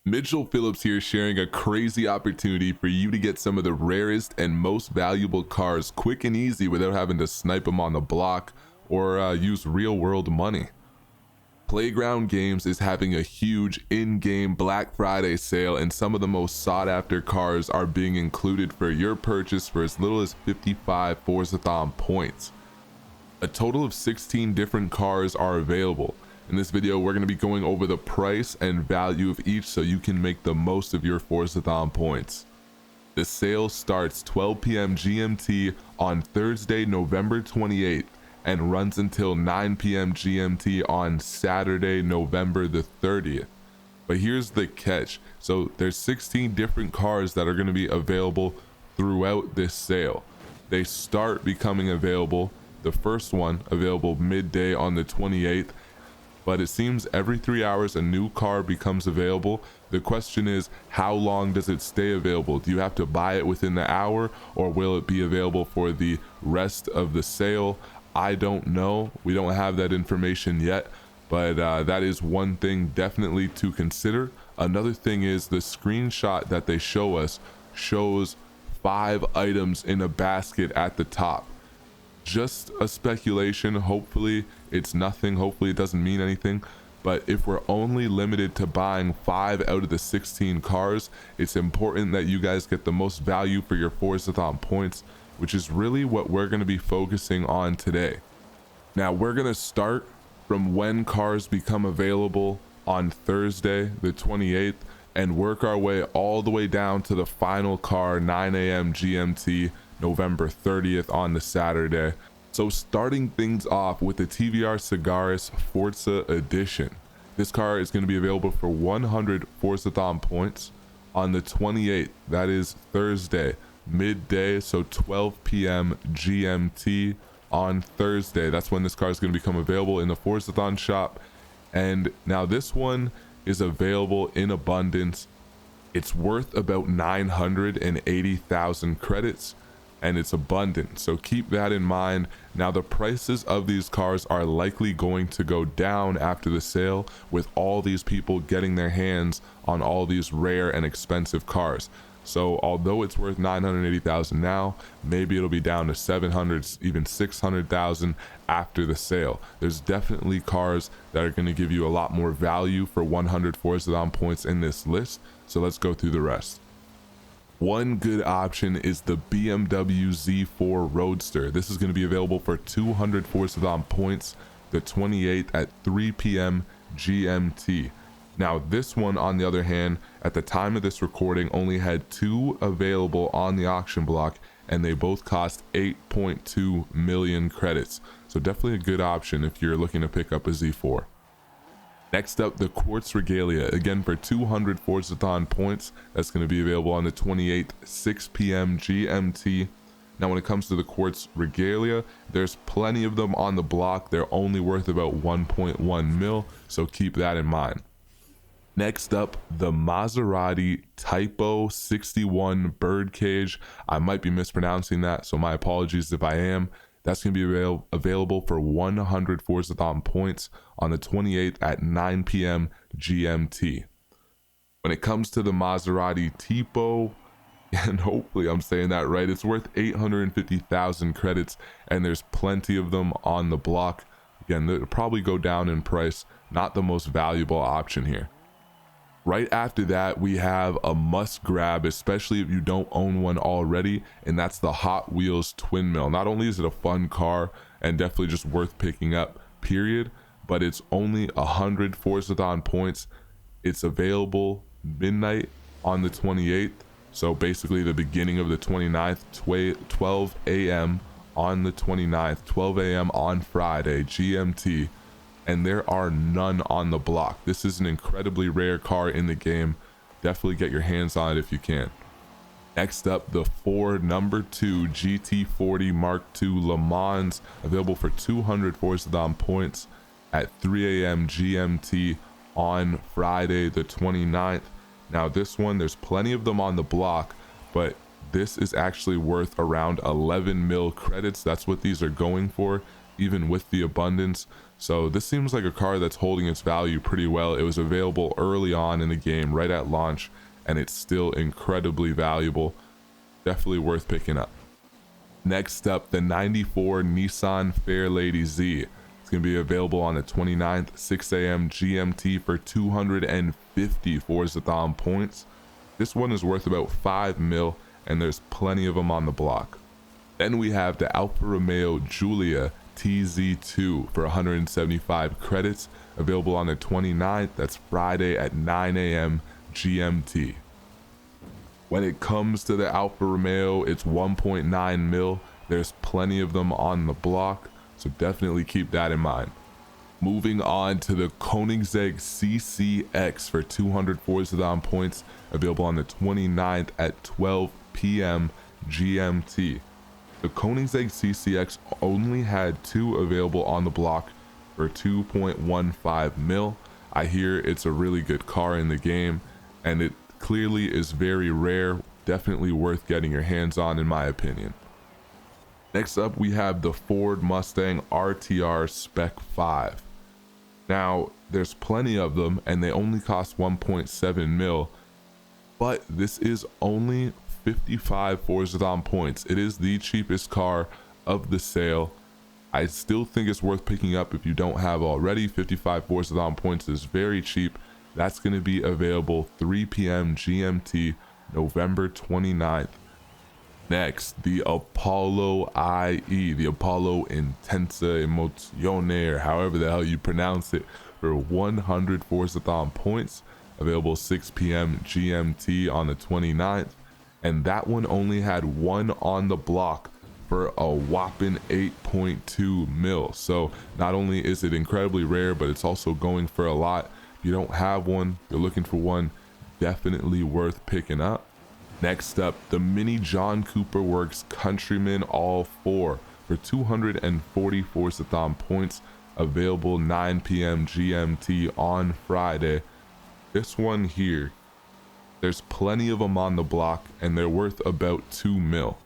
Mitchell Phillips here, sharing a crazy opportunity for you to get some of the rarest and most valuable cars quick and easy without having to snipe them on the block or use real world money. Playground Games is having a huge in-game Black Friday sale, and some of the most sought after cars are being included for your purchase for as little as 55 Forzathon points. A total of 16 different cars are available. In this video, we're going to be going over the price and value of each so you can make the most of your Forzathon points. The sale starts 12 p.m. GMT on Thursday, November 28th and runs until 9 p.m. GMT on Saturday, November the 30th. But here's the catch. So there's 16 different cars that are going to be available throughout this sale. They start becoming available, the first one available midday on the 28th, but it seems every 3 hours a new car becomes available. The question is, how long does it stay available? Do you have to buy it within the hour, or will it be available for the rest of the sale? I don't know. We don't have that information yet, but that is one thing definitely to consider. Another thing is the screenshot that they show us shows 5 items in a basket at the top. Just a speculation. Hopefully it's nothing. Hopefully it doesn't mean anything. But if we're only limited to buying 5 out of the 16 cars, it's important that you guys get the most value for your Forzathon points, which is really what we're going to be focusing on today. Now we're going to start from when cars become available on Thursday the 28th and work our way all the way down to the final car 9 a.m. GMT November 30th on the Saturday. So starting things off with the TVR Cigaris Forza Edition. This car is going to be available for 100 Forzathon points on the 28th. That is Thursday, midday, so 12 p.m. GMT on Thursday. That's when this car is going to become available in the Forzathon shop. And now this one is available in abundance. It's worth about 980,000 credits. And it's abundant, so keep that in mind. Now the prices of these cars are likely going to go down after the sale, with all these people getting their hands on all these rare and expensive cars. So although it's worth 980,000 now, maybe it'll be down to 700, even 600,000 after the sale. There's definitely cars that are going to give you a lot more value for 100 Forzathon points in this list, so let's go through the rest. One good option is the Bmw Z4 Roadster. This is going to be available for 200 Forzathon points the 28th at 3 p.m. GMT. Now this one, on the other hand, at the time of this recording only had 2 available on the auction block, and they both cost 8.2 million credits. So definitely a good option if you're looking to pick up a Z4. Next up, the Quartz Regalia, again for 200 Forzathon points. That's going to be available on the 28th, 6 p.m. GMT. Now when it comes to the Quartz Regalia, there's plenty of them on the block. They're only worth about 1.1 mil, so keep that in mind. Next up, the Maserati Typo 61 Birdcage. I might be mispronouncing that, so my apologies if I am. That's going to be available for 100 Forzathon points on the 28th at 9 p.m. GMT. When it comes to the Maserati Tipo, and hopefully I'm saying that right, it's worth 850,000 credits, and there's plenty of them on the block. Again, they'll probably go down in price, not the most valuable option here. Right after that, we have a must grab, especially if you don't own one already, and that's the Hot Wheels Twin Mill. Not only is it a fun car and definitely just worth picking up, period, but it's only 100 Forzathon points. It's available midnight on the 28th, so basically the beginning of the 29th, 12 a.m. on the 29th, 12 a.m. on Friday, GMT. And there are none on the block. This is an incredibly rare car in the game. Definitely get your hands on it if you can. Next up, the Ford number 2 GT40 Mark II Lemans, available for 200 Forzathon points at 3 a.m. GMT on Friday the 29th. Now this one, there's plenty of them on the block, but this is actually worth around 11 mil credits. That's what these are going for, even with the abundance. So this seems like a car that's holding its value pretty well. It was available early on in the game, right at launch, and it's still incredibly valuable. Definitely worth picking up. Next up, the 94 Nissan Fairlady Z. It's going to be available on the 29th, 6 a.m. GMT for 250 Forzathon points. This one is worth about 5 mil, and there's plenty of them on the block. Then we have the Alfa Romeo Giulia TZ2 for 175 credits, available on the 29th. That's Friday at 9 a.m. GMT. When it comes to the Alfa Romeo, it's 1.9 mil. There's plenty of them on the block, so definitely keep that in mind. Moving on to the Koenigsegg Ccx for 200 Forzathon points, available on the 29th at 12 p.m. GMT. The Koenigsegg Ccx only had 2 available on the block for 2.15 mil. I hear it's a really good car in the game, and it clearly is very rare. Definitely worth getting your hands on, in my opinion. Next up, we have the Ford Mustang RTR Spec 5. Now, there's plenty of them, and they only cost 1.7 mil, but this is only 55 Forzathon points. It is the cheapest car of the sale. I still think it's worth picking up if you don't have already. 55 Forzathon points is very cheap. That's going to be available 3 p.m. GMT, November 29th. Next, the Apollo IE, the Apollo Intensa Emozione, or however the hell you pronounce it, for 100 Forzathon points, available 6 p.m. GMT on the 29th. And that one only had 1 on the block for a whopping 8.2 mil. So not only is it incredibly rare, but it's also going for a lot. If you don't have one, you're looking for one, definitely worth picking up. Next up, the Mini John Cooper Works Countryman All 4 for 240 Forzathon points, available 9 p.m. GMT on Friday. This one here, there's plenty of them on the block, and they're worth about 2 mil.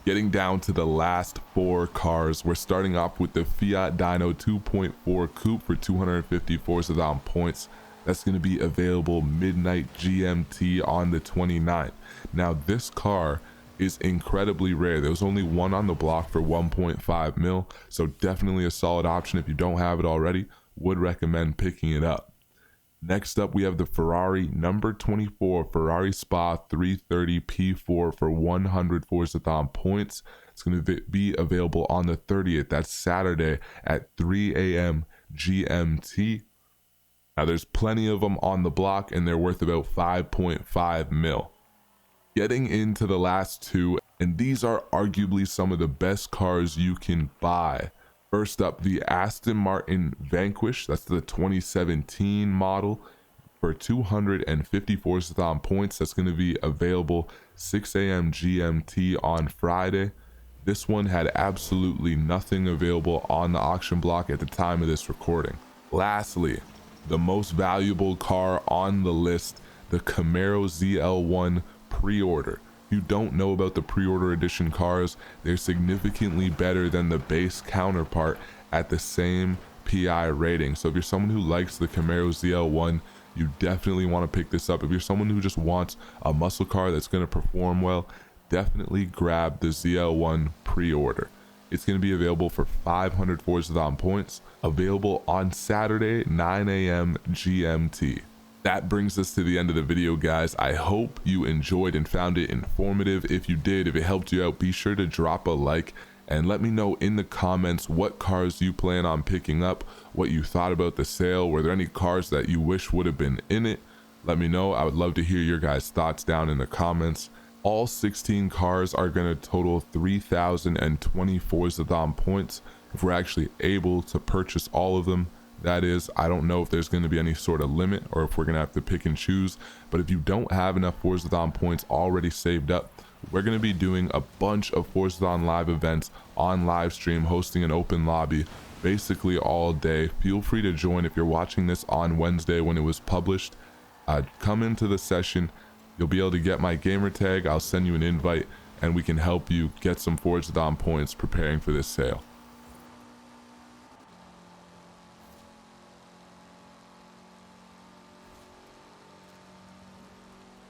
Getting down to the last 4 cars, we're starting off with the Fiat Dino 2.4 Coupe for 250 Forzathon points. That's going to be available midnight GMT on the 29th. Now, this car is incredibly rare. There was only 1 on the block for 1.5 mil, so definitely a solid option. If you don't have it already, would recommend picking it up. Next up, we have the Ferrari number 24 Ferrari Spa 330 P4 for 100 Forzathon points. It's going to be available on the 30th. That's Saturday at 3 a.m. GMT. Now, there's plenty of them on the block, and they're worth about 5.5 mil. Getting into the last 2, and these are arguably some of the best cars you can buy. First up, the Aston Martin Vanquish. That's the 2017 model for 250 Forzathon points. That's going to be available 6 a.m. GMT on Friday. This one had absolutely nothing available on the auction block at the time of this recording. Lastly, the most valuable car on the list, the Camaro ZL1 Pre Order. If you don't know about the pre-order edition cars, they're significantly better than the base counterpart at the same PI rating. So if you're someone who likes the Camaro ZL1, you definitely want to pick this up. If you're someone who just wants a muscle car that's going to perform well, definitely grab the ZL1 Pre-Order. It's going to be available for 500 Forzathon points, available on Saturday, 9 a.m. GMT. That brings us to the end of the video, guys. I hope you enjoyed and found it informative. If you did, if it helped you out, be sure to drop a like and let me know in the comments what cars you plan on picking up, what you thought about the sale. Were there any cars that you wish would have been in it? Let me know. I would love to hear your guys' thoughts down in the comments. All 16 cars are going to total 3,020 Forzathon points if we're actually able to purchase all of them. That is, I don't know if there's going to be any sort of limit or if we're going to have to pick and choose. But if you don't have enough Forzathon points already saved up, we're going to be doing a bunch of Forzathon live events on live stream, hosting an open lobby basically all day. Feel free to join if you're watching this on Wednesday when it was published. Come into the session. You'll be able to get my gamer tag. I'll send you an invite and we can help you get some Forzathon points preparing for this sale.